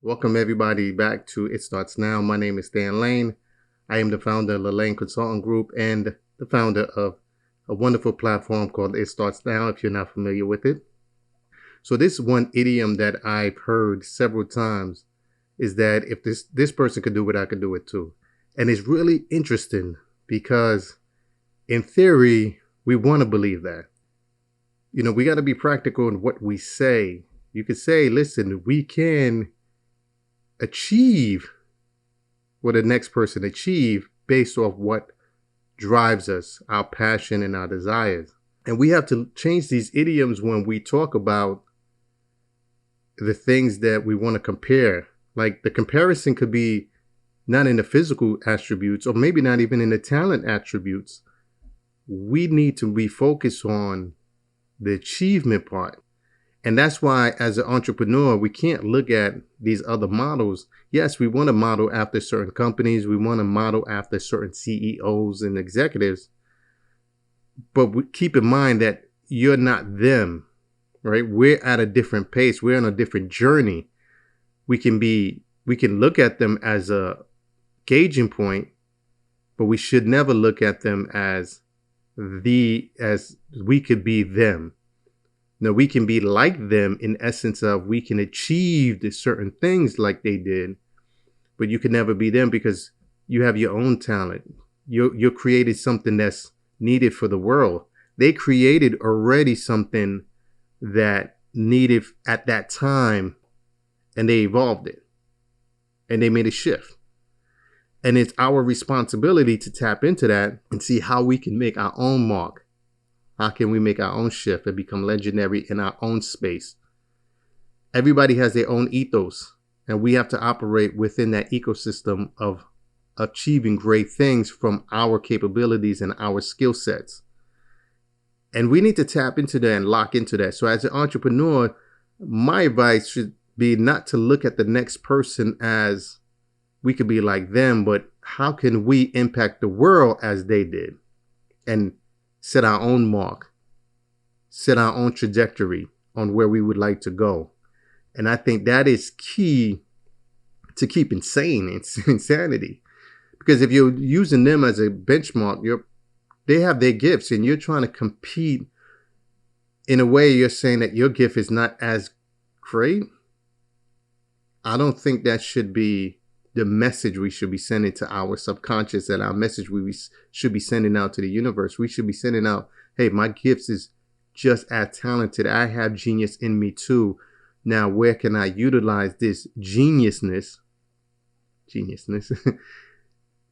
Welcome everybody back to It Starts Now. My name is Stan Lane. I am the founder of the Lane Consulting Group and the founder of a wonderful platform called It Starts Now, if you're not familiar with it. So this one idiom that I've heard several times is that if this person could do it, I could do it too. And it's really interesting because in theory, we want to believe that. We got to be practical in what we say. You could say, listen, we can achieve what the next person achieved based off what drives us, our passion and our desires. And we have to change these idioms when we talk about the things that we want to compare. Like the comparison could be not in the physical attributes or maybe not even in the talent attributes. We need to be focused on the achievement part. And that's why as an entrepreneur, we can't look at these other models. Yes, we want to model after certain companies. We want to model after certain CEOs and executives. But keep in mind that you're not them, right? We're at a different pace. We're on a different journey. We can look at them as a gauging point, but we should never look at them as we could be them. No, we can be like them in essence of we can achieve the certain things like they did, but you can never be them because you have your own talent. You created something that's needed for the world. They created already something that needed at that time, and they evolved it, and they made a shift. And it's our responsibility to tap into that and see how we can make our own mark. How can we make our own shift and become legendary in our own space? Everybody has their own ethos, and we have to operate within that ecosystem of achieving great things from our capabilities and our skill sets. And we need to tap into that and lock into that. So as an entrepreneur, my advice should be not to look at the next person as we could be like them, but how can we impact the world as they did? And set our own mark, set our own trajectory on where we would like to go. And I think that is key to keep insanity. Because if you're using them as a benchmark, they have their gifts and you're trying to compete in a way you're saying that your gift is not as great. I don't think that should be the message we should be sending to our subconscious, and our message we should be sending out to the universe. We should be sending out, hey, my gifts is just as talented. I have genius in me too. Now, where can I utilize this geniusness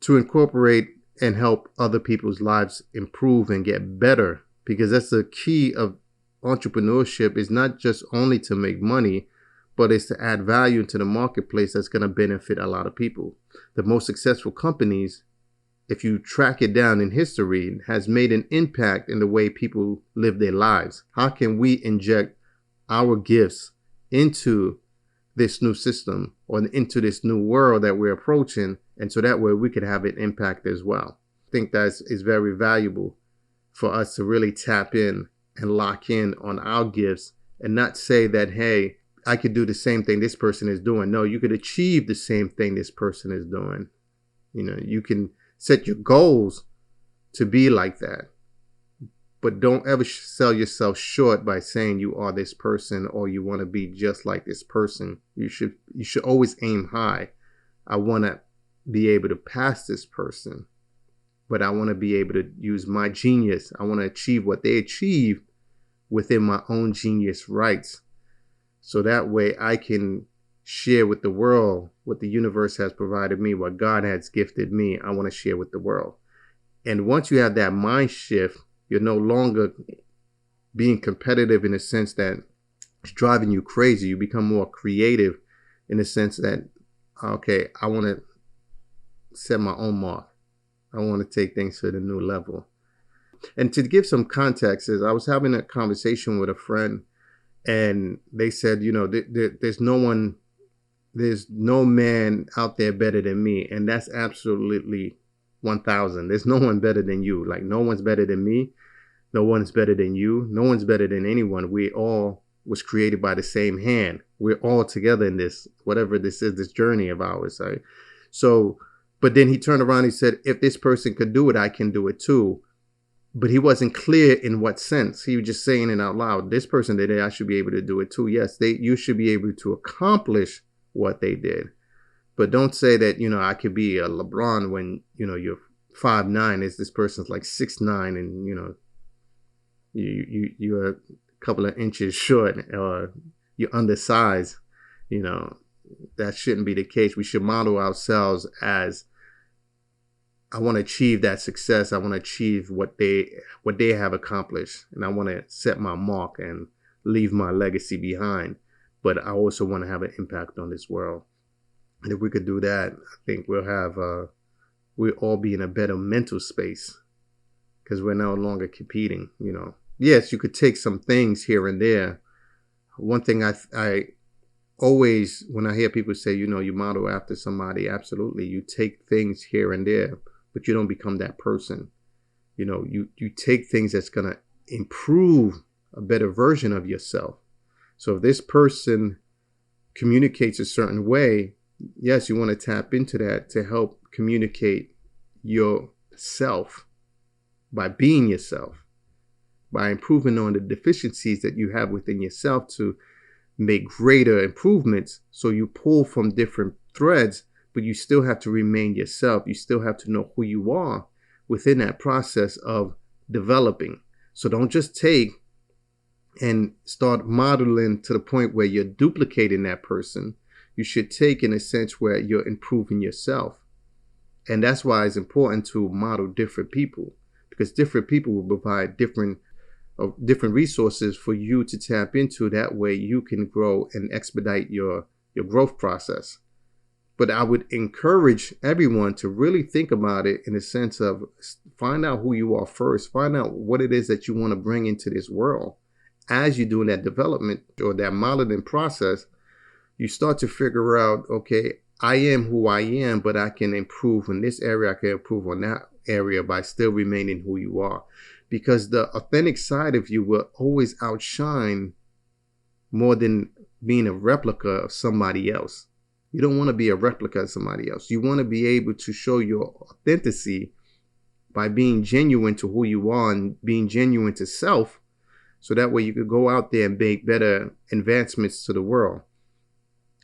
to incorporate and help other people's lives improve and get better? Because that's the key of entrepreneurship, is not just only to make money, but it's to add value into the marketplace that's going to benefit a lot of people. The most successful companies, if you track it down in history, has made an impact in the way people live their lives. How can we inject our gifts into this new system or into this new world that we're approaching, and so that way we could have an impact as well? I think that is very valuable for us to really tap in and lock in on our gifts and not say that, hey, I could do the same thing this person is doing. No, you could achieve the same thing this person is doing. You can set your goals to be like that, but don't ever sell yourself short by saying you are this person or you want to be just like this person. You should always aim high. I want to be able to pass this person, but I want to be able to use my genius. I want to achieve what they achieve within my own genius rights. So that way I can share with the world what the universe has provided me, what God has gifted me. I want to share with the world. And once you have that mind shift, you're no longer being competitive in the sense that it's driving you crazy. You become more creative in the sense that, okay, I want to set my own mark. I want to take things to the new level. And to give some context, is I was having a conversation with a friend, and they said, there's no man out there better than me. And that's absolutely 1,000. There's no one better than you. Like, no one's better than me. No one's better than you. No one's better than anyone. We all was created by the same hand. We're all together in this, whatever this is, this journey of ours, right? So, but then he turned around and he said, if this person could do it, I can do it too. But he wasn't clear in what sense. He was just saying it out loud. This person did it, I should be able to do it too. Yes, you should be able to accomplish what they did. But don't say that, I could be a LeBron when, you're 5'9", is this person's like 6'9", and, you're a couple of inches short, or you're undersized. That shouldn't be the case. We should model ourselves as, I want to achieve that success. I want to achieve what they have accomplished, and I want to set my mark and leave my legacy behind. But I also want to have an impact on this world. And if we could do that, I think we'll all be in a better mental space, because we're no longer competing. Yes, you could take some things here and there. One thing I always, when I hear people say, you model after somebody, absolutely. You take things here and there, but you don't become that person. You take things that's going to improve a better version of yourself. So if this person communicates a certain way, yes, you want to tap into that to help communicate yourself by being yourself, by improving on the deficiencies that you have within yourself to make greater improvements. So you pull from different threads, but you still have to remain yourself. You still have to know who you are within that process of developing. So don't just take and start modeling to the point where you're duplicating that person. You should take in a sense where you're improving yourself. And that's why it's important to model different people, because different people will provide different resources for you to tap into. That way you can grow and expedite your growth process. But I would encourage everyone to really think about it in the sense of, find out who you are first. Find out what it is that you want to bring into this world. As you're doing that development or that modeling process, you start to figure out, okay, I am who I am, but I can improve in this area. I can improve on that area by still remaining who you are. Because the authentic side of you will always outshine more than being a replica of somebody else. You don't want to be a replica of somebody else. You want to be able to show your authenticity by being genuine to who you are and being genuine to self. So that way you could go out there and make better advancements to the world.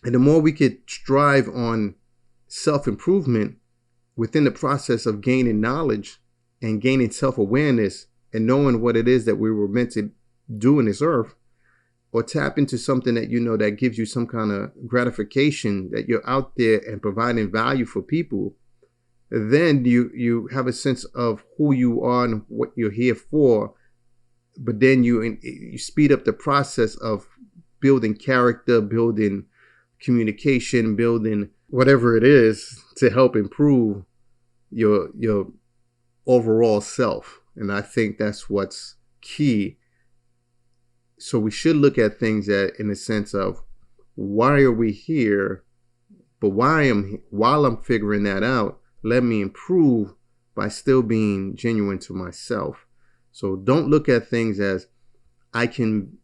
And the more we could strive on self-improvement within the process of gaining knowledge and gaining self-awareness and knowing what it is that we were meant to do in this earth, or tap into something that that gives you some kind of gratification, that you're out there and providing value for people, then you have a sense of who you are and what you're here for. But then you speed up the process of building character, building communication, building whatever it is to help improve your overall self. And I think that's what's key. So we should look at things in the sense of, why are we here? But while I'm figuring that out, let me improve by still being genuine to myself. So don't look at things as, I can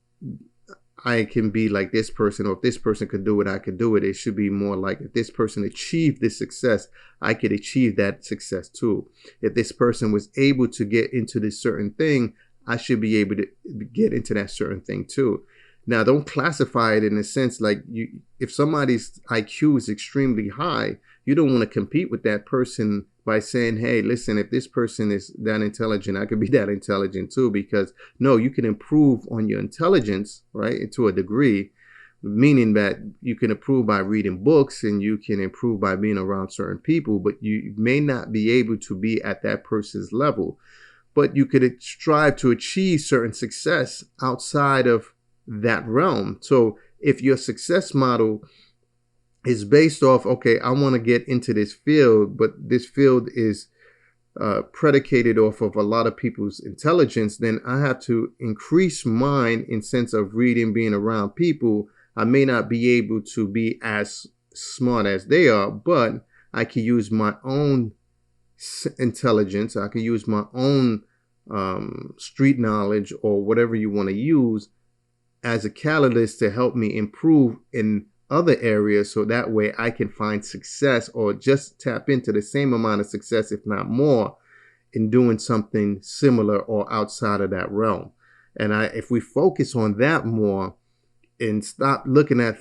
be like this person, or if this person could do it, I could do it. It should be more like, if this person achieved this success, I could achieve that success too. If this person was able to get into this certain thing, I should be able to get into that certain thing too. Now, don't classify it in a sense like, if somebody's IQ is extremely high, you don't want to compete with that person by saying, hey, listen, if this person is that intelligent, I could be that intelligent too. Because no, you can improve on your intelligence, right, to a degree, meaning that you can improve by reading books and you can improve by being around certain people, but you may not be able to be at that person's level. But you could strive to achieve certain success outside of that realm. So if your success model is based off, okay, I want to get into this field, but this field is predicated off of a lot of people's intelligence, then I have to increase mine in sense of reading, being around people. I may not be able to be as smart as they are, but I can use my own intelligence. I can use my own street knowledge, or whatever you want to use, as a catalyst to help me improve in other areas, so that way I can find success or just tap into the same amount of success, if not more, in doing something similar or outside of that realm. And if we focus on that more and stop looking at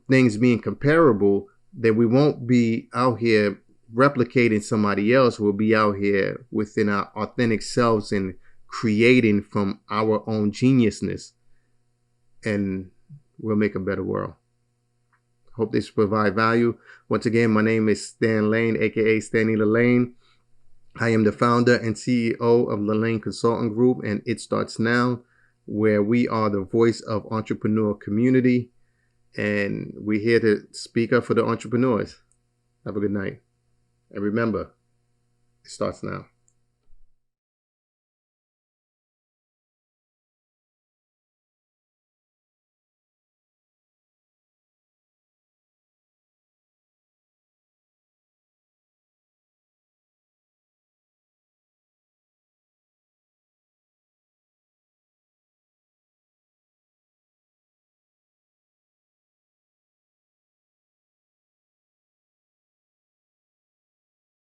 things being comparable, then we won't be out here replicating somebody else. We'll be out here within our authentic selves and creating from our own geniusness, and we'll make a better world. Hope this provide value. Once again, my name is Stan Lane, aka Stanley Lane. I am the founder and CEO of Lane Consulting Group and It Starts Now, where we are the voice of entrepreneur community, and we're here to speak up for the entrepreneurs. Have a good night. And remember, it starts now.